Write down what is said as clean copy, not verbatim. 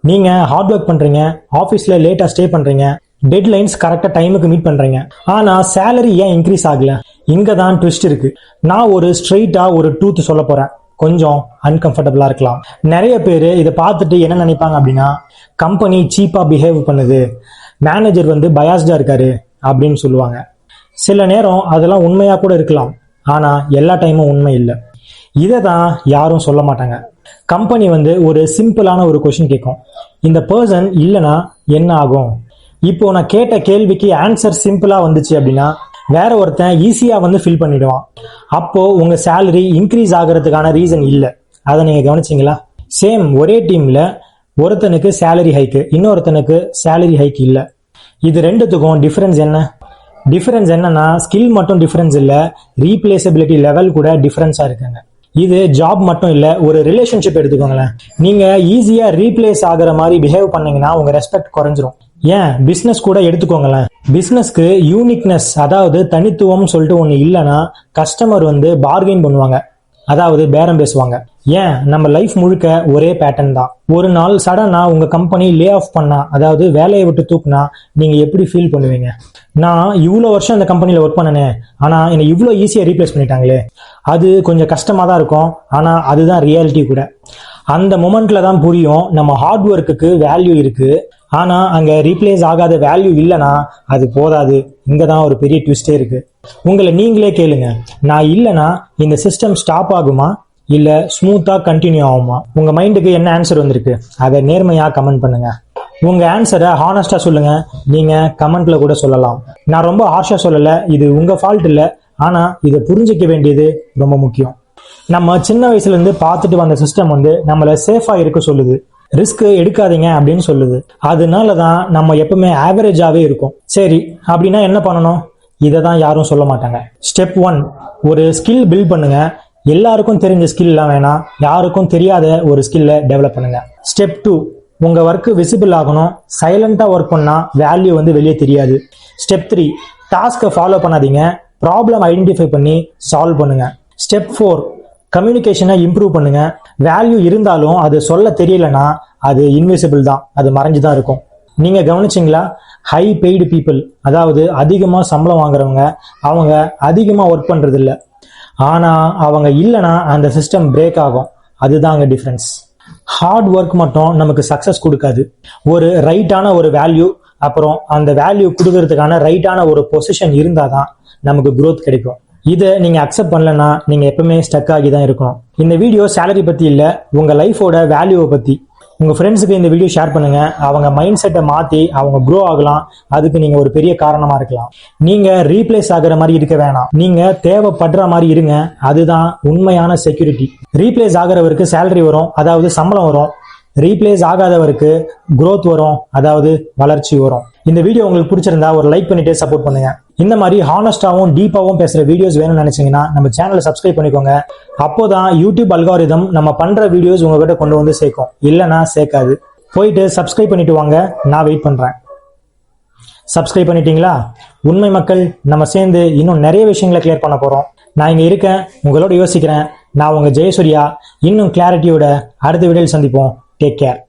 நீங்க hard work பண்றீங்க, ஆபீஸ்ல லேட்டா ஸ்டே பண்றீங்க, டெட்லைன்ஸ் கரெக்டா டைமுக்கு மீட் பண்றீங்க. ஆனா சேலரி ஏன் இன்க்ரீஸ் ஆகல? இங்க தான் ட்விஸ்ட் இருக்கு. நான் ஒரு ஸ்ட்ரெயிட்டா ஒரு ட்ரூத் சொல்ல போறேன். கொஞ்சம் அன்கம்ஃபர்டபுளா இருக்கலாம். நிறைய பேர் இதை பார்த்துட்டு என்ன நினைப்பாங்க அப்படின்னா, கம்பெனி சீப்பா பிஹேவ் பண்ணுது, மேனேஜர் பயாஸ்டா இருக்காரு அப்படின்னு சொல்லுவாங்க. சில நேரம் அதெல்லாம் உண்மையா கூட இருக்கலாம். ஆனா எல்லா டைமும் உண்மை இல்லை. இதை தான் யாரும் சொல்ல மாட்டாங்க. கம்பெனி ஒரு சிம்பிளான ஒரு கொஸ்டின் கேட்கும், இந்த பர்சன் இல்லைன்னா என்ன ஆகும்? இப்போ நான் கேட்ட கேள்விக்கு ஆன்சர் சிம்பிளா வந்துச்சு அப்படின்னா வேற ஒருத்தன் ஈஸியா ஃபில் பண்ணிடுவான். அப்போ உங்க சேலரி இன்க்ரீஸ் ஆகிறதுக்கான ரீசன் இல்லை. அதை நீங்க கவனிச்சிங்களா? சேம் ஒரே டீம்ல ஒருத்தனுக்கு சேலரி ஹைக்கு, இன்னொருத்தனுக்கு சேலரி ஹைக் இல்லை. இது ரெண்டுத்துக்கும் டிஃபரன்ஸ் என்ன? டிஃபரன்ஸ் என்னன்னா, ஸ்கில் மட்டும் டிஃபரன்ஸ் இல்லை, ரீப்ளேசபிலிட்டி லெவல் கூட டிஃபரன்ஸா இருக்குங்க. இது ஜாப் மட்டும் இல்ல, ஒரு ரிலேஷன்ஷிப் எடுத்துக்கோங்களேன். நீங்க ஈஸியா ரீப்ளேஸ் ஆகிற மாதிரி பிஹேவ் பண்ணீங்கன்னா உங்க ரெஸ்பெக்ட் குறைஞ்சிரும். ஏன் பிசினஸ் கூட எடுத்துக்கோங்களேன். பிசினஸ்க்கு யூனிக்னஸ், அதாவது தனித்துவம் சொல்லிட்டு ஒண்ணு இல்லைன்னா கஸ்டமர் பார்கெயின் பண்ணுவாங்க, அதாவது பேரம் பேசுவாங்க. ஏன் நம்ம லைஃப் முழுக்க ஒரே பேட்டர்ன் தான். ஒரு நாள் சடனா உங்க கம்பெனி லே ஆஃப் பண்ணா, அதாவது வேலையை விட்டு தூக்குனா நீங்க எப்படி ஃபீல் பண்ணுவீங்க? நான் இவ்வளோ வருஷம் அந்த கம்பெனியில் ஒர்க் பண்ணனே, ஆனா என்னை இவ்வளோ ஈஸியாக ரீப்ளேஸ் பண்ணிட்டாங்களே. அது கொஞ்சம் கஷ்டமா தான் இருக்கும், ஆனா அதுதான் ரியாலிட்டி கூட. அந்த மொமெண்ட்ல தான் புரியும் நம்ம ஹார்ட் ஒர்க்குக்கு வேல்யூ இருக்கு. ஆனா அங்க ரீப்ளேஸ் ஆகாத வேல்யூ இல்லைன்னா அது போதாது. இங்கதான் ஒரு பெரிய ட்விஸ்டே இருக்கு. உங்களை நீங்களே கேளுங்க, நான் இல்லைன்னா இந்த சிஸ்டம் ஸ்டாப் ஆகுமா இல்ல ஸ்மூத்தா கண்டினியூ ஆகுமா? உங்க மைண்டுக்கு என்ன ஆன்சர் வந்திருக்கு அதை நேர்மையா கமெண்ட் பண்ணுங்க. உங்க ஆன்சரை ஹானஸ்டா சொல்லுங்க. நீங்க கமெண்ட்ல கூட சொல்லலாம். நான் ரொம்ப ஹார்ஷா சொல்லல, இது உங்க ஃபால்ட் இல்ல, ஆனா இதை புரிஞ்சிக்க வேண்டியது ரொம்ப முக்கியம். நம்ம சின்ன வயசுல இருந்து பார்த்துட்டு வந்த சிஸ்டம் நம்மள சேஃபா இருக்க சொல்லுது, ரிஸ்க் எடுக்காதீங்க அப்படின்னு சொல்லுது. அதனாலதான் நம்ம எப்பவுமே ஆவரேஜாவே இருக்கும். சரி, அப்படின்னா என்ன பண்ணணும்? இதை தான் யாரும் சொல்ல மாட்டாங்க. ஸ்டெப் 1, ஒரு ஸ்கில் பில்ட் பண்ணுங்க. எல்லாருக்கும் தெரிஞ்ச ஸ்கில்லாம் வேணாம், யாருக்கும் தெரியாத ஒரு ஸ்கில்லை டெவலப் பண்ணுங்க. ஸ்டெப் 2, உங்க ஒர்க் விசிபிள் ஆகணும். சைலண்டா ஒர்க் பண்ணா வேல்யூ வெளியே தெரியாது. ஸ்டெப் 3, டாஸ்கை ஃபாலோ பண்ணாதீங்க, ப்ராப்ளம் ஐடென்டிஃபை பண்ணி சால்வ் பண்ணுங்க. ஸ்டெப் 4, கம்யூனிகேஷனை இம்ப்ரூவ் பண்ணுங்க. வேல்யூ இருந்தாலும் அது சொல்ல தெரியலனா அது இன்விசிபிள் தான், அது மறைஞ்சுதான் இருக்கும். நீங்க கவனிச்சிங்களா? ஹை பெய்டு பீப்புள், அதாவது அதிகமா சம்பளம் வாங்குறவங்க, அவங்க அதிகமா ஒர்க் பண்றது இல்லை. ஆனா அவங்க இல்லைன்னா அந்த சிஸ்டம் பிரேக் ஆகும். அதுதான் அங்க டிஃபரன்ஸ். ஹார்ட் ஒர்க் மட்டும் நமக்கு சக்சஸ் கொடுக்காது. ஒரு ரைட்டான ஒரு வேல்யூ, அப்புறம் அந்த வேல்யூ கொடுக்கறதுக்கான ரைட்டான ஒரு பொசிஷன் இருந்தாதான் நமக்கு growth கிடைக்கும். இதை நீங்க அக்செப்ட் பண்ணலன்னா நீங்க எப்பவுமே ஸ்டக் ஆகி தான் இருக்கணும். இந்த வீடியோ சேலரி பத்தி இல்ல, உங்க லைஃபோட வேல்யூவை பத்தி. உங்க ஃப்ரெண்ட்ஸுக்கு இந்த வீடியோ ஷேர் பண்ணுங்க. அவங்க மைண்ட் செட்டை மாத்தி அவங்க க்ரோ ஆகலாம். அதுக்கு நீங்க ஒரு பெரிய காரணமா இருக்கலாம். நீங்க ரீப்ளேஸ் ஆகுற மாதிரி இருக்க வேணாம், நீங்க தேவைப்படுற மாதிரி இருங்க. அதுதான் உண்மையான செக்யூரிட்டி. ரீப்ளேஸ் ஆகிறவருக்கு சேலரி வரும், அதாவது சம்பளம் வரும். ரீப்ளேஸ் ஆகாதவருக்கு growth வரும், அதாவது வளர்ச்சி வரும். இந்த வீடியோ உங்களுக்கு பிடிச்சிருந்தா ஒரு லைக் பண்ணிட்டு சப்போர்ட் பண்ணுங்க. இந்த மாதிரி ஹானஸ்டாவும் டீப்பாவும் பேசுற வீடியோஸ் வேணும்னு நினைச்சீங்கன்னா நம்ம சேனலை சப்ஸ்கிரைப் பண்ணிக்கோங்க. அப்போதான் யூடியூப் அல்காரிதம் நம்ம பண்ற வீடியோஸ் உங்ககிட்ட கொண்டு சேர்க்கும், இல்லைன்னா சேர்க்காது. போயிட்டு சப்ஸ்கிரைப் பண்ணிட்டு வாங்க, நான் வெயிட் பண்றேன். சப்ஸ்கிரைப் பண்ணிட்டீங்களா? உண்மை மக்கள், நம்ம சேர்ந்து இன்னும் நிறைய விஷயங்களை கிளியர் பண்ண போறோம். நான் இங்க இருக்கேன், உங்களோட யோசிக்கிறேன். நான் உங்க ஜெயசூர்யா. இன்னும் கிளாரிட்டியோட அடுத்த வீடியோவில் சந்திப்போம். Take care.